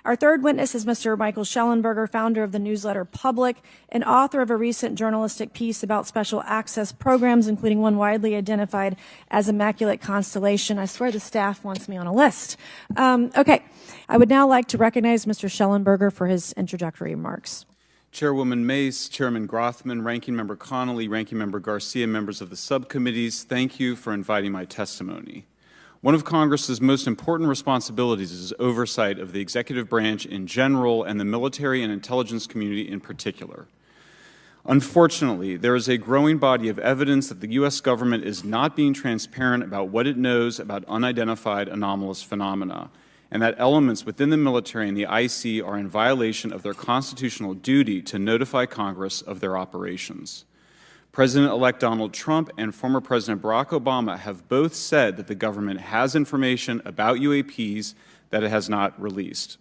Our third witness is Mr. Michael Schellenberger, founder of the newsletter Public and author of a recent journalistic piece about special access programs, including one widely identified as Immaculate Constellation. I swear the staff wants me on a list. Okay, I would now like to recognize Mr. Schellenberger for his introductory remarks. Chairwoman Mace, Chairman Grothman, Ranking Member Connelly, Ranking Member Garcia, members of the subcommittees, thank you for inviting my testimony. One of Congress's most important responsibilities is oversight of the executive branch in general and the military and intelligence community in particular. Unfortunately, there is a growing body of evidence that the U.S. government is not being transparent about what it knows about unidentified anomalous phenomena, and that elements within the military and the IC are in violation of their constitutional duty to notify Congress of their operations. President-elect Donald Trump and former President Barack Obama have both said that the government has information about UAPs that it has not released.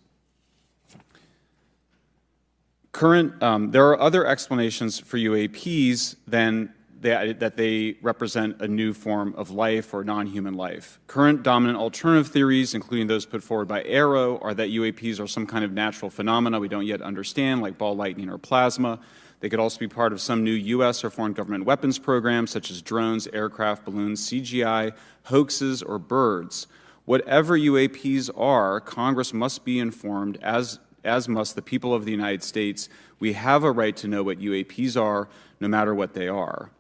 There are other explanations for UAPs than that they represent a new form of life or non-human life. Current dominant alternative theories, including those put forward by AARO, are that UAPs are some kind of natural phenomena we don't yet understand, like ball lightning or plasma. They could also be part of some new U.S. or foreign government weapons programs, such as drones, aircraft, balloons, CGI, hoaxes, or birds. Whatever UAPs are, Congress must be informed, as must the people of the United States. We have a right to know what UAPs are, no matter what they are.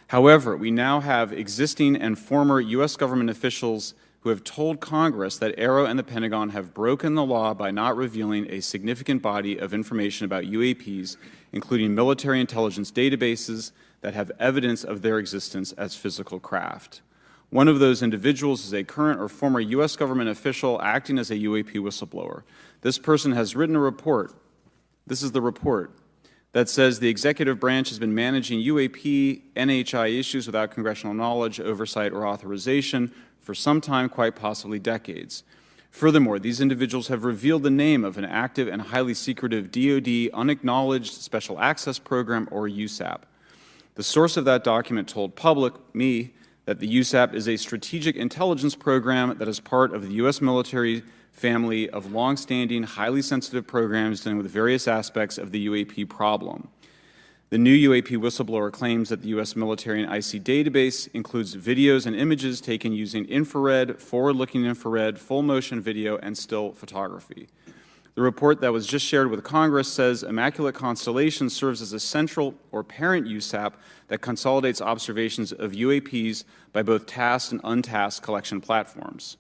However, we now have existing and former U.S. government officials who have told Congress that AARO and the Pentagon have broken the law by not revealing a significant body of information about UAPs, including military intelligence databases that have evidence of their existence as physical craft. One of those individuals is a current or former U.S. government official acting as a UAP whistleblower. This person has written a report. This is the report that says the executive branch has been managing UAP NHI issues without congressional knowledge, oversight, or authorization for some time, quite possibly decades. Furthermore, these individuals have revealed the name of an active and highly secretive DoD unacknowledged special access program, or USAP. The source of that document told me, that the USAP is a strategic intelligence program that is part of the U.S. military family of longstanding, highly sensitive programs dealing with various aspects of the UAP problem. The new UAP whistleblower claims that the U.S. military and IC database includes videos and images taken using infrared, forward-looking infrared, full-motion video, and still photography. The report that was just shared with Congress says Immaculate Constellation serves as a central or parent USAP that consolidates observations of UAPs by both tasked and untasked collection platforms.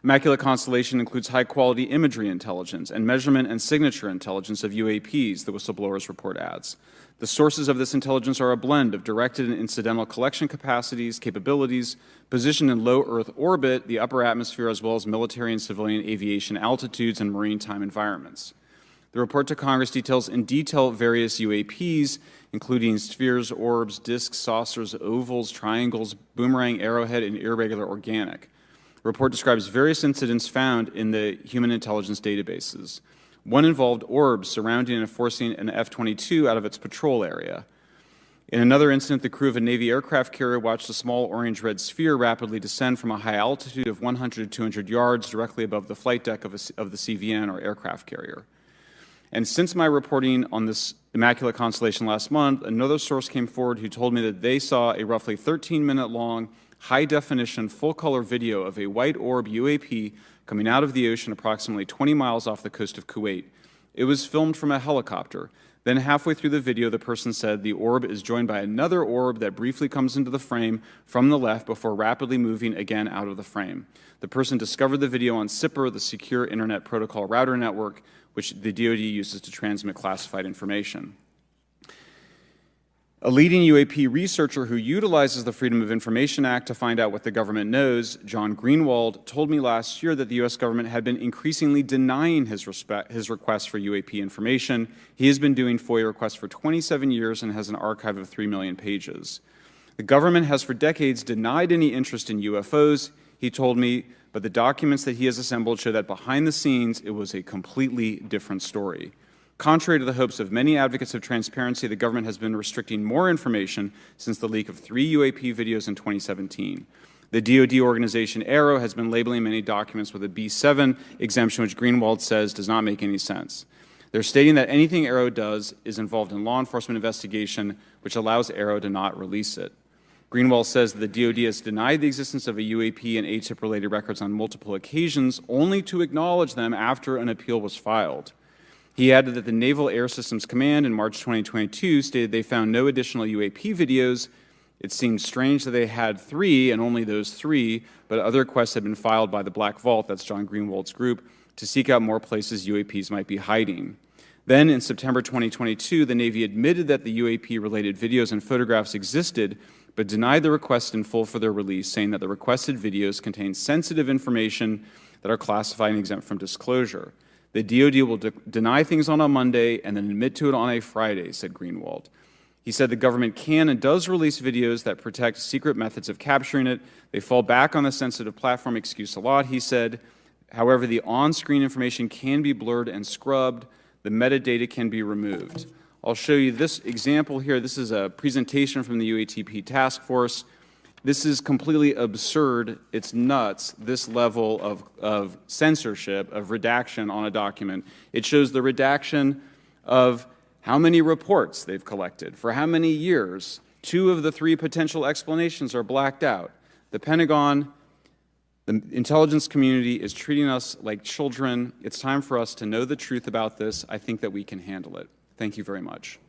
Immaculate Constellation includes high-quality imagery intelligence and measurement and signature intelligence of UAPs, the whistleblower's report adds. The sources of this intelligence are a blend of directed and incidental collection capabilities, positioned in low Earth orbit, the upper atmosphere, as well as military and civilian aviation altitudes and maritime environments. The report to Congress details in detail various UAPs, including spheres, orbs, disks, saucers, ovals, triangles, boomerang, arrowhead, and irregular organic. The report describes various incidents found in the human intelligence databases. One involved orbs surrounding and forcing an F-22 out of its patrol area. In another incident, the crew of a Navy aircraft carrier watched a small orange-red sphere rapidly descend from a high altitude of 100 to 200 yards directly above the flight deck of the CVN, or aircraft carrier. And since my reporting on this Immaculate Constellation last month, another source came forward who told me that they saw a roughly 13-minute-long, high-definition, full-color video of a white orb UAP coming out of the ocean approximately 20 miles off the coast of Kuwait. It was filmed from a helicopter. Then halfway through the video, the person said the orb is joined by another orb that briefly comes into the frame from the left before rapidly moving again out of the frame. The person discovered the video on SIPR, the Secure Internet Protocol Router Network, which the DoD uses to transmit classified information. A leading UAP researcher who utilizes the Freedom of Information Act to find out what the government knows, John Greenwald, told me last year that the U.S. government had been increasingly denying his requests for UAP information. He has been doing FOIA requests for 27 years and has an archive of 3 million pages. The government has for decades denied any interest in UFOs, he told me, but the documents that he has assembled show that behind the scenes it was a completely different story. Contrary to the hopes of many advocates of transparency, the government has been restricting more information since the leak of 3 UAP videos in 2017. The DoD organization AARO has been labeling many documents with a B7 exemption, which Greenwald says does not make any sense. They're stating that anything AARO does is involved in law enforcement investigation, which allows AARO to not release it. Greenwald says that the DoD has denied the existence of a UAP and ATIP-related records on multiple occasions, only to acknowledge them after an appeal was filed. He added that the Naval Air Systems Command in March 2022 stated they found no additional UAP videos. It seemed strange that they had 3, and only those 3, but other requests had been filed by the Black Vault, that's John Greenwald's group, to seek out more places UAPs might be hiding. Then, in September 2022, the Navy admitted that the UAP-related videos and photographs existed, but denied the request in full for their release, saying that the requested videos contain sensitive information that are classified and exempt from disclosure. The DoD will deny things on a Monday and then admit to it on a Friday, said Greenwald. He said the government can and does release videos that protect secret methods of capturing it. They fall back on the sensitive platform excuse a lot, he said. However, the on-screen information can be blurred and scrubbed. The metadata can be removed. I'll show you this example here. This is a presentation from the UATP task force. This is completely absurd. It's nuts, this level of censorship, of redaction on a document. It shows the redaction of how many reports they've collected, for how many years. 2 of the 3 potential explanations are blacked out. The Pentagon, the intelligence community is treating us like children. It's time for us to know the truth about this. I think that we can handle it. Thank you very much.